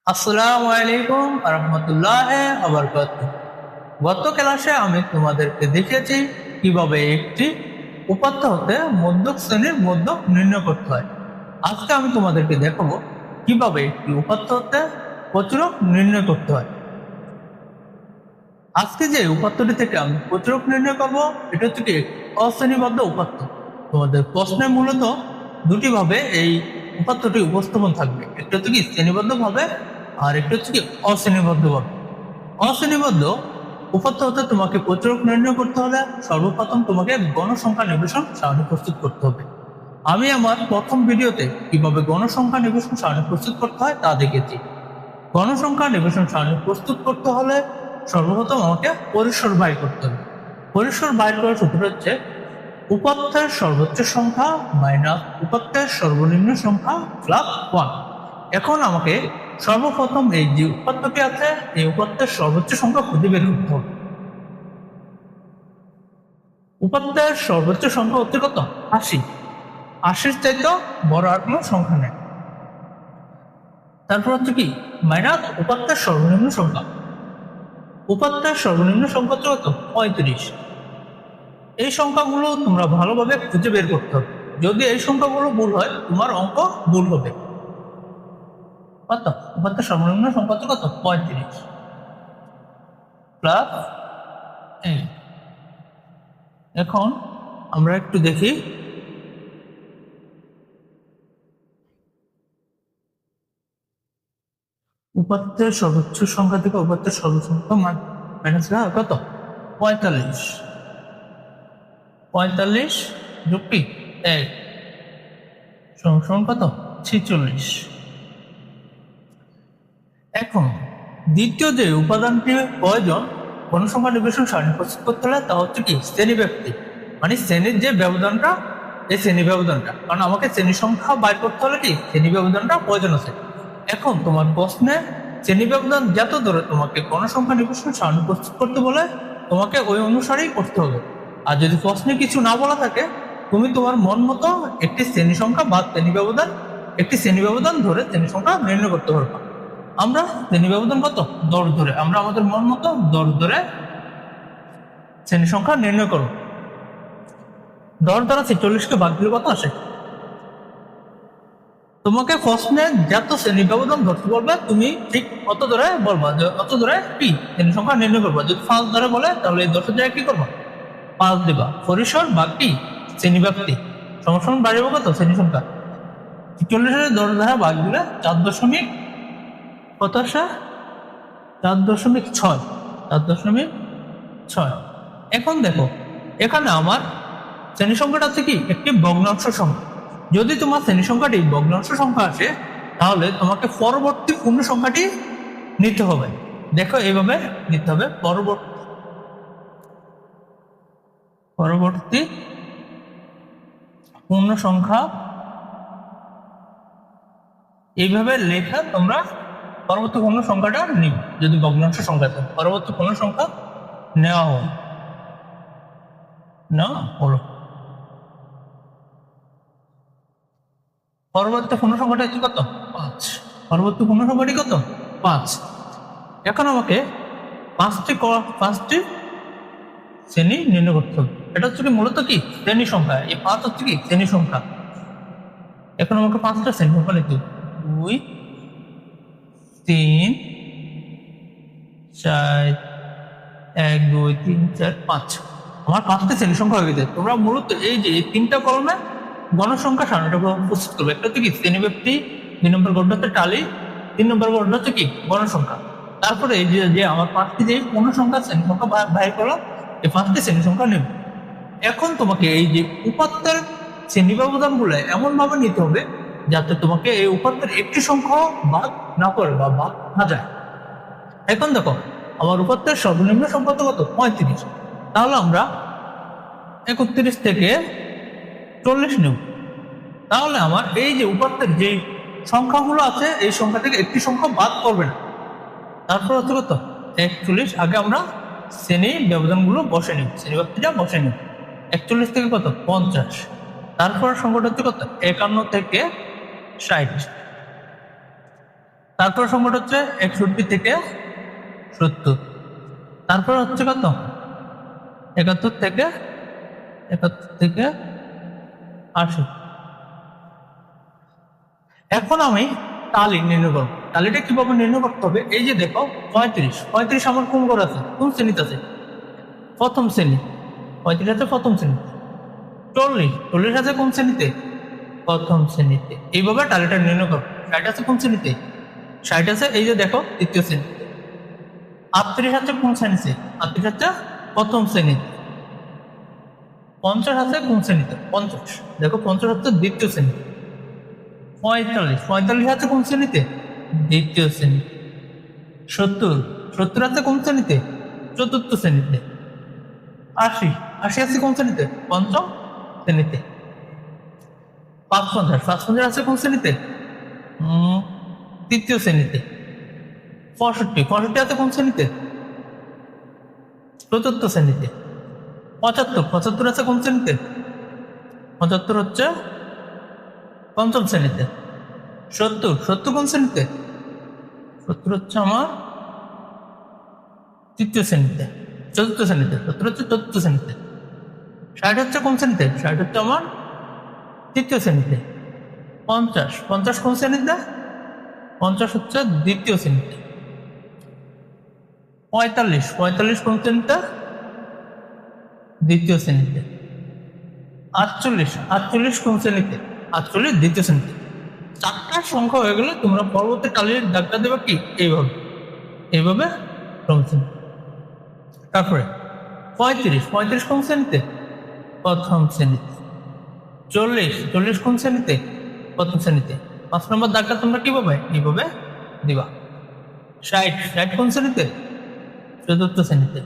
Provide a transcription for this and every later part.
আসসালামু আলাইকুম রহমতুল্লাহ আবরকাতুহ। গত ক্লাসে আমি তোমাদেরকে দেখিয়েছি কিভাবে একটি উপাত্ত হতে মধ্যক শ্রেণীর মধ্যক নির্ণয় করতে হয়। আজকে আমি তোমাদেরকে দেখাবো কিভাবে একটি উপাত্ত হতে প্রচুরক নির্ণয় করতে হয়। আজকে যে উপাত্তটি থেকে আমি প্রচুরক নির্ণয় করবো এটা হচ্ছে কি অশ্রেণীবদ্ধ উপাত্ত। তোমাদের প্রশ্নে মূলত দুটি ভাবে এই উপাত্তটি উপস্থাপন থাকবে, একটা হচ্ছে কি শ্রেণীবদ্ধ ভাবে আর একটা হচ্ছে কি অশ্রেণীবদ্ধ ভাবে। অশ্রেণীবদ্ধ উপাত্ত হতে তোমাকে প্রচুরক নির্ণয় করতে হলে সর্বপ্রথম তোমাকে গণসংখ্যা নিবেশন সারণী প্রস্তুত করতে হবে। আমি আমার প্রথম ভিডিওতে কিভাবে গণসংখ্যা নিবেশন সারণী প্রস্তুত করতে হয় তা দেখেছি। গণসংখ্যা নিবেশন সারণী প্রস্তুত করতে হলে সর্বপ্রথম আমাকে পরিসর বাইর করতে হবে। পরিসর বাইর করার সূত্র হচ্ছে উপাত্তের সর্বোচ্চ সংখ্যা মাইনাস উপাত্তের সর্বনিম্ন সংখ্যা প্লাস 1। এখন আমাকে সর্বপ্রথম এই যে উপাত্তটি আছে এই উপাত্তের সর্বোচ্চ সংখ্যা খুঁজে বের করতে হবে। উপাত্তের সর্বোচ্চ সংখ্যা হচ্ছে কত? 80। 80-র চাইতে বড় আর কোনো সংখ্যা নেই। তারপর হচ্ছে কি মাইনাস উপাত্তের সর্বনিম্ন সংখ্যা। উপাত্তের সর্বনিম্ন সংখ্যা হচ্ছে কত? 35। এই সংখ্যাগুলো তোমরা ভালোভাবে খুঁজে বের করতে হবে। যদি এই সংখ্যাগুলো ভুল হয় তোমার অঙ্ক ভুল হবে। কত? উপাত্তের সর্বনিম্ন সংখ্যা হচ্ছে কত? 35 প্লাস 8। এখন আমরা একটু দেখি উপাত্তের সর্বোচ্চ সংখ্যা থেকে উপাত্তের সর্বোচ্চ সংখ্যা মাইনাস কত? 45। 45 যোগ কি 1 সমান কত? 46। এখন দ্বিতীয় যে উপাদানটি প্রয়োজন গণসংখ্যা নিবেশন সারণী প্রস্তুত করতে হলে তা হচ্ছে কি শ্রেণী ব্যক্তি, মানে শ্রেণীর যে ব্যবধানটা, এই শ্রেণী ব্যবধানটা, কারণ আমাকে শ্রেণী সংখ্যা বাইর করতে হলে কি শ্রেণী ব্যবধানটা প্রয়োজন আছে। এখন তোমার প্রশ্নে শ্রেণী ব্যবধান যত ধরে তোমাকে গণসংখ্যা নিবেশন সারণী প্রস্তুত করতে বলে তোমাকে ওই অনুসারেই করতে হবে। আর যদি প্রশ্নে কিছু না বলা থাকে তুমি তোমার মন মতো একটি শ্রেণী সংখ্যা বা একটি শ্রেণী ব্যবধান ধরে শ্রেণী সংখ্যা নির্ণয় করতে পারবা। আমরা শ্রেণী ব্যবধান কত? 10 ধরে আমরা আমাদের মন মতো 10 ধরে শ্রেণী সংখ্যা নির্ণয় করো। 10 দ্বারা 46-কে ভাগ দিলে কত আসে? তোমাকে প্রশ্নে যত শ্রেণী ব্যবধান ধরতে বলবে তুমি ঠিক অত ধরে বলবা যে অত ধরে কি শ্রেণী সংখ্যা নির্ণয় করবা। যদি 5 ধরে বলে তাহলে এই 10-এর জায়গায় কি করবা? 5 দিবা। পরিসর ভাগ কি শ্রেণী ব্যক্তি সমান বাড়িব কত? শ্রেণী সংখ্যা। 46-এর 10 দ্বারা ভাগ দিলে 4 দশমিক কত আসে? 4.6। 4.6। এখন দেখো এখানে আমার শ্রেণী সংখ্যাটা হচ্ছে কি একটি ভগ্নাংশ সংখ্যা। যদি তোমার শ্রেণী সংখ্যাটি ভগ্নাংশ সংখ্যা আসে তাহলে তোমাকে পরবর্তী পূর্ণ সংখ্যাটি নিতে হবে। দেখো এইভাবে নিতে হবে পরবর্তী পূর্ণ সংখ্যা। এইভাবে লেখা তোমরা পরবর্তী পূর্ণ সংখ্যাটা নিবে। যদি ভগ্নাংশ সংখ্যা থাকে পরবর্তী পূর্ণ সংখ্যা নেওয়া হয় না হলো। পরবর্তী পূর্ণ সংখ্যাটা হচ্ছে কত? 5। পরবর্তী পূর্ণ সংখ্যাটি কত? 5। এখন আমাকে পাঁচটি শ্রেণী নির্ণয় করতে হবে। এটা হচ্ছে কি মূলত কি শ্রেণী সংখ্যা। এই 5 হচ্ছে কি শ্রেণী সংখ্যা। এখন আমাকে 5টা শ্রেণী সংখ্যা নিতে হবে। 2 3 4 1 2 3 4 5। আমার 5টা শ্রেণী সংখ্যা হয়ে গেছে। তোমরা মূলত এই যে 3টা কলমে গণসংখ্যা সারণীটা প্রস্তুত করবে। একটা হচ্ছে কি শ্রেণী ব্যক্তি, 2 নম্বর গণটা হচ্ছে টালি, 3 নম্বর গণটা হচ্ছে কি গণসংখ্যা। তারপরে এই যে আমার 5টি যে পূর্ণ সংখ্যা শ্রেণী সংখ্যা বাইর করলাম এই 5টি শ্রেণী সংখ্যা নেব। এখন তোমাকে এই যে উপাত্তের শ্রেণী ব্যবধান গুলো এমন ভাবে নিতে হবে যাতে তোমাকে এই উপাত্তের একটি সংখ্যা বাদ না করে বা বাদ না যায়। এখন দেখো আমার উপাত্তের সর্বনিম্ন সংখ্যা তো কত? 35। তাহলে আমরা 31 থেকে 40 নেব। তাহলে আমার এই যে উপাত্তের যে সংখ্যাগুলো আছে এই সংখ্যা থেকে একটি সংখ্যা বাদ করবে না। তারপর হচ্ছে কত? 41। আগে আমরা শ্রেণী ব্যবধান গুলো বসে নিব, শ্রেণী ব্যক্তিটা বসে নিব। 41 থেকে কত? 50। তারপর সংখ্যাটা হচ্ছে কত? 51 থেকে 60। তারপর সংখ্যাটা হচ্ছে 61 থেকে 70, তারপর হচ্ছে কত 71 থেকে 80। এখন আমি টালি নির্ণয় করবো। টালিটা কিভাবে নির্ণয় করতে হবে? এই যে দেখো 35 আমার কোন ঘর আছে, কোন শ্রেণীতে আছে? প্রথম শ্রেণী। 35 আছে প্রথম শ্রেণী। 40 আছে কোন শ্রেণীতে? প্রথম শ্রেণীতে। এইভাবে টালিটা নির্ণয় করো। 60 আছে কোন শ্রেণীতে? 60 আছে এই যে দেখো তৃতীয় শ্রেণীতে। 38 আছে কোন শ্রেণীতে? 38 আছে প্রথম শ্রেণীতে। 50 আছে কোন শ্রেণীতে? 50 দেখো 50 হচ্ছে দ্বিতীয় শ্রেণীতে। 45 আছে কোন শ্রেণীতে? দ্বিতীয় শ্রেণীতে। 70 আছে কোন শ্রেণীতে? চতুর্থ শ্রেণীতে। 80 আছে কোন শ্রেণীতে? পঞ্চম শ্রেণীতে। 55 আছে কোন শ্রেণীতে? তৃতীয় শ্রেণীতে। 65 আছে কোন শ্রেণীতে? চতুর্থ শ্রেণীতে। 75 আছে কোন শ্রেণীতে? 75 হচ্ছে পঞ্চম শ্রেণীতে। 70 কোন শ্রেণীতে? 70 হচ্ছে আমার তৃতীয় শ্রেণীতে, চতুর্থ শ্রেণীতে। 70 হচ্ছে চতুর্থ শ্রেণীতে। 60 হচ্ছে কোন শ্রেণীতে? 60 হচ্ছে আমার তৃতীয় শ্রেণীতে। 50 কোন শ্রেণীতে? 50 হচ্ছে দ্বিতীয় শ্রেণীতে। 45 কোন শ্রেণীতে? দ্বিতীয় শ্রেণীতে। 48 কোন শ্রেণীতে? 48 দ্বিতীয় শ্রেণীতে। 4টা সংখ্যা হয়ে গেলে তোমরা পরবর্তী টালির দাগটা দেবে কি এইভাবে প্রথম। তারপরে 35 কোন শ্রেণীতে? প্রথম শ্রেণীতে। 40 কোন শ্রেণীতে? প্রথম শ্রেণীতে। 5 নম্বর দাগটা তোমরা কিভাবে এইভাবে দিবা। 60 কোন শ্রেণীতে? চতুর্থ শ্রেণীতে।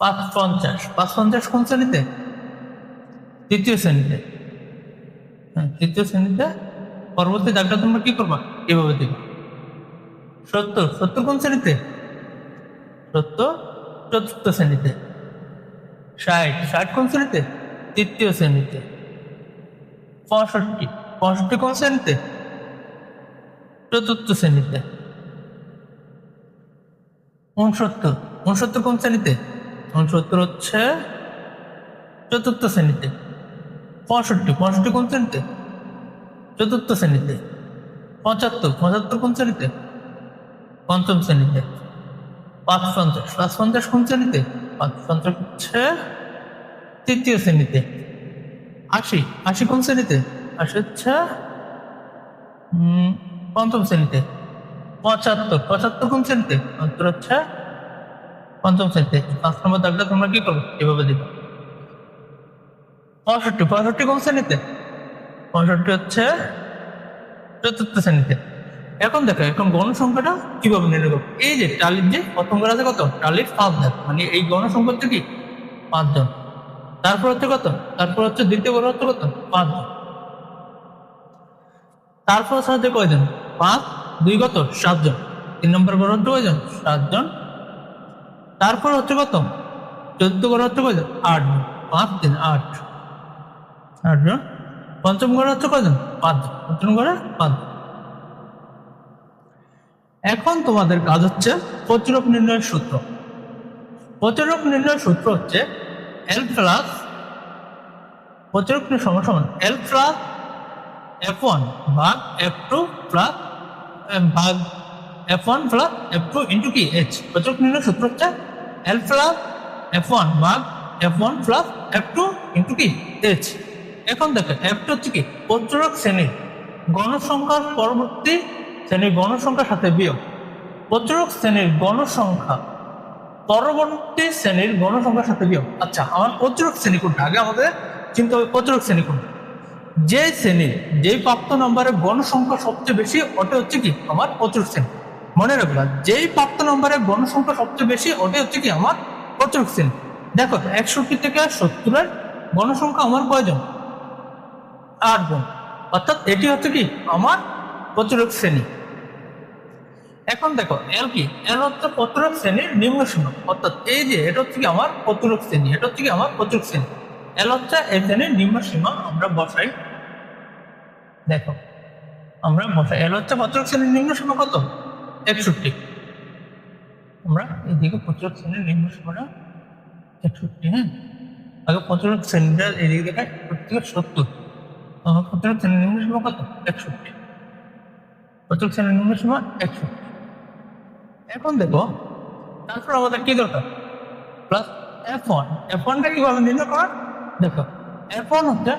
50 কোন শ্রেণীতে? তৃতীয় শ্রেণীতে। তৃতীয় শ্রেণীতে। পরবর্তী দাগটা তোমরা কি করবা এভাবে দিবা। 70 কোন শ্রেণীতে? 70 চতুর্থ শ্রেণীতে। 60 কোন শ্রেণীতে? তৃতীয় শ্রেণীতে। 65 কোন শ্রেণীতে? চতুর্থ শ্রেণীতে। 69 কোন শ্রেণীতে? 69 হচ্ছে চতুর্থ শ্রেণীতে। 65 কোন শ্রেণীতে? চতুর্থ শ্রেণীতে। 75 কোন শ্রেণীতে? পঞ্চম শ্রেণীতে। 50 কোন শ্রেণীতে? 50 হচ্ছে তৃতীয় শ্রেণীতে। 80 কোন শ্রেণীতে? 80 হচ্ছে পঞ্চম শ্রেণীতে। 75 কোন শ্রেণীতে? 75 হচ্ছে পঞ্চম শ্রেণীতে। 5 নম্বর দাগটা তোমরা কি করবে এভাবে দিবা। 65 কোন শ্রেণীতে? 65 হচ্ছে চতুর্থ শ্রেণীতে। এখন দেখো এখন গণসংখ্যাটা কিভাবে নির্ণয় করবো। এই যে টালির যে প্রথম ঘর আছে কত? টালির 5 ধাপ, মানে এই গণসংখ্যা হচ্ছে কি 5 জন। তারপর হচ্ছে কত? তারপর হচ্ছে দ্বিতীয় ঘর হচ্ছে কত? 5 জন। তারপর হচ্ছে কয়জন? 5 2 কত? 7 জন। 3 নম্বর ঘর হচ্ছে কয়জন? 7 জন। তারপর হচ্ছে কত? চতুর্থ ঘর হচ্ছে কয়জন? 8 জন। 5 3 8 জন। পঞ্চম ঘরে হচ্ছে কয়জন? 5 জন। পঞ্চম ঘরে 5 জন। এখন তোমাদের কাজ হচ্ছে প্রতিরূপ নির্ণয়ের সূত্র। প্রতিরূপ নির্ণয়ের সূত্র হচ্ছে L প্লাস প্রতিরূপ সমান L প্লাস F1 ভাগ F2 প্লাস ভাগ F1 প্লাস F2 ইন্টু কি H। প্রতিরূপ নির্ণয়ের সূত্র হচ্ছে L প্লাস F1 ভাগ F1 প্লাস F2 ইন্টু কি H। এখন দেখো F2 হচ্ছে কি প্রতিরূপ শ্রেণীর গণসংখ্যার পরবর্তী শ্রেণীর গণসংখ্যার সাথে বিয়োগ। প্রতিরূপ শ্রেণীর গণসংখ্যা পরবর্তী শ্রেণীর গণসংখ্যার সাথে বিয়োগ। আচ্ছা আমার প্রতিরূপ শ্রেণী কোনটা? আগে আমাদের চিন্তা হবে প্রতিরূপ শ্রেণী কোনটা। যে শ্রেণীর যেই প্রাপ্ত নম্বরের গণসংখ্যা সবচেয়ে বেশি ওটা হচ্ছে কি আমার প্রতিরূপ শ্রেণী। মনে রাখবা যেই প্রাপ্ত নম্বরের গণসংখ্যা সবচেয়ে বেশি ওটাই হচ্ছে কি আমার প্রতিরূপ শ্রেণী। দেখো 61 থেকে 70-এর গণসংখ্যা আমার কয়জন? 8 জন। অর্থাৎ এটি হচ্ছে কি আমার প্রতিরূপ শ্রেণী। এখন দেখো এল কি? এল হচ্ছে প্রতিরূপ শ্রেণীর নিম্ন সীমা। অর্থাৎ এই যে এটা হচ্ছে কি আমার প্রতিরূপ শ্রেণী, এটা হচ্ছে কি আমার প্রতিরূপ শ্রেণী। এল হচ্ছে এই শ্রেণীর নিম্ন সীমা। আমরা বসাই। দেখো আমরা বসাই। এল হচ্ছে প্রচুরক শ্রেণীর নিম্ন সীমা কত? 61। আমরা এদিকে প্রচুরক শ্রেণীর নিম্ন সীমাটা 61। হ্যাঁ, আগে প্রচুরক শ্রেণীটা এদিকে দেখায় 70। প্রচুরক শ্রেণীর নিম্ন সীমা কত? 61। প্রচুরক শ্রেণীর নিম্ন সীমা 61। এখন দেখো তারপর আমাদের কি দরকার? Plus F1। F1টা কিভাবে নির্ণয় করা? দেখো F1 হচ্ছে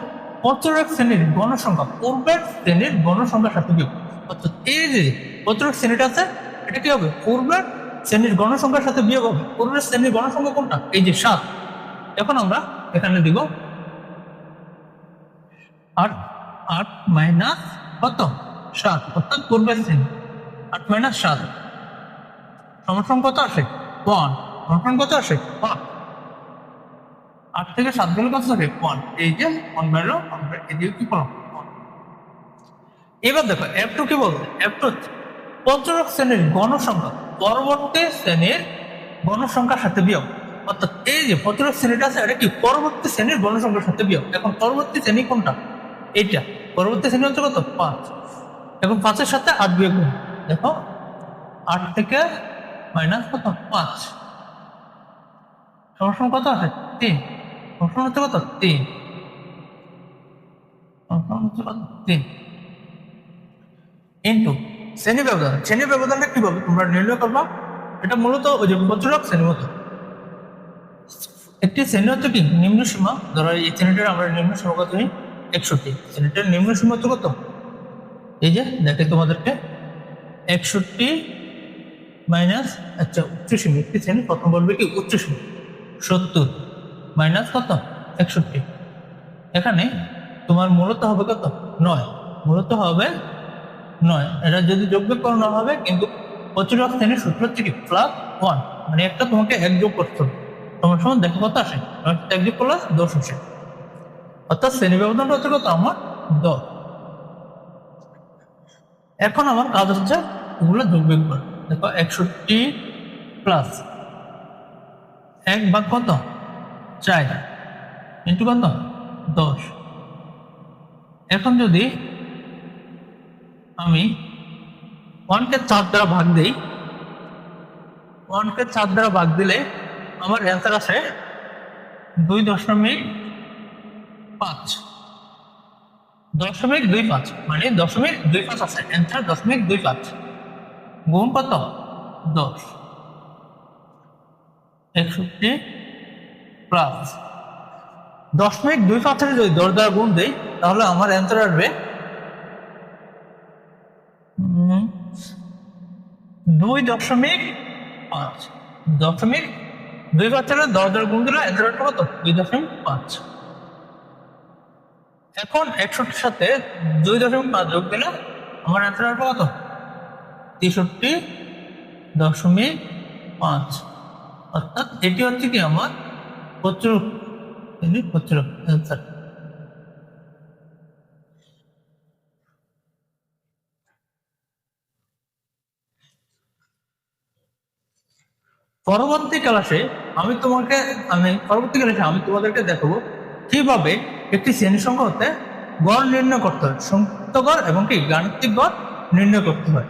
প্রচুরক শ্রেণীর গণসংখ্যা পূর্বের শ্রেণীর গণসংখ্যার সাথে বিয়োগ। অর্থাৎ এই যে প্রচুরক শ্রেণীটা আছে এটা কি হবে? পূর্বের শ্রেণীর গণসংখ্যার সাথে বিয়োগ হবে। পূর্বের শ্রেণীর গণসংখ্যা কোনটা? এই যে 7। এখন আমরা এখানে দিব 8 মাইনাস কত? 7, অর্থাৎ পূর্বের শ্রেণী 8 মাইনাস 7 সমান কত আসে? 1। সমান কত আসে? 1। 8 থেকে 7 গেলে কত থাকে? 1। এই যে 1 বেরো, আমরা এদিকে কি করলাম? 1। এবার দেখো F2 কি বলছে? F2 হচ্ছে প্রচুরক শ্রেণীর গণসংখ্যা পরবর্তী শ্রেণীর গণসংখ্যার সাথে বিয়োগ। অর্থাৎ এই যে প্রচুরক শ্রেণীটা আছে এটা কি পরবর্তী শ্রেণীর গণসংখ্যার সাথে বিয়োগ। এখন পরবর্তী শ্রেণী কোনটা? এইটা। পরবর্তী শ্রেণী হচ্ছে কত? 5। এখন 5-এর সাথে 8 বিয়োগ করুন। দেখো 8 থেকে মাইনাস কত? 5 সমান কত আছে? 3। সমান হচ্ছে কত? 3। সমান হচ্ছে কত? 3 ইন্টু শ্রেণী ব্যবধান। শ্রেণী ব্যবধানটা কিভাবে তোমরা নির্ণয় করবা? এটা মূলত ওই যে প্রচুরক শ্রেণী মতো একটি শ্রেণী হচ্ছে কি নিম্ন সীমা। ধরো এই শ্রেণীটার আমরা নিম্ন সীমা কত? 61। শ্রেণীটার নিম্ন সীমা হচ্ছে কত? এই যে দেখে তোমাদেরকে 61 মাইনাস আচ্ছা উচ্চ সীমা। একটি শ্রেণী প্রথম বলবে কি উচ্চ সীমা 70 মাইনাস কত? 61। এখানে তোমার মূলত হবে কত? 9। মূলত হবে 9। এটা যদি যোগবিয়োগ করানো হবে কিন্তু প্রচুরক শ্রেণীর সূত্র হচ্ছে কি +1, মানে একটা তোমাকে 1 যোগ করতে হবে। তোমার সময় দেখো কত আসে? 1 যোগ করলে 10 আসে। অর্থাৎ শ্রেণী ব্যবধানটা হচ্ছে কত? আমার 10। এখন আমার কাজ হচ্ছে এগুলো যোগবিয়োগ করা। দেখো 61 প্লাস 1 ভাগ কত? 4 ইন্টু কত? 10। এখন যদি আমি 1-কে 4 দ্বারা ভাগ দিই, 1-কে 4 দ্বারা ভাগ দিলে আমার অ্যান্সার আসে 2.5। 0.25 মানে 0.25 আছে। অ্যান্সার 0.25 গুণ কত? 10। 61 প্লাস 0.25 যদি 10 দ্বারা গুণ দেই তাহলে আমার অ্যান্সার আসবে 2.5। 0.25 10 দ্বারা গুণ দিলে অ্যান্সার আসবে কত? 2.5। এখন 61-র সাথে 2.5 যোগ দিলে আমার অ্যান্সার আসবে কত? 63.5। অর্থাৎ এটি হচ্ছে কি আমার প্রচুরক অ্যান্সার। পরবর্তী ক্লাসে আমি তোমাদেরকে দেখাবো কিভাবে একটি শ্রেণী সংখ্যা হতে গড় নির্ণয় করতে হয়, সংক্ষিপ্ত গড় এবং কি গাণিতিক গড় নির্ণয় করতে হয়।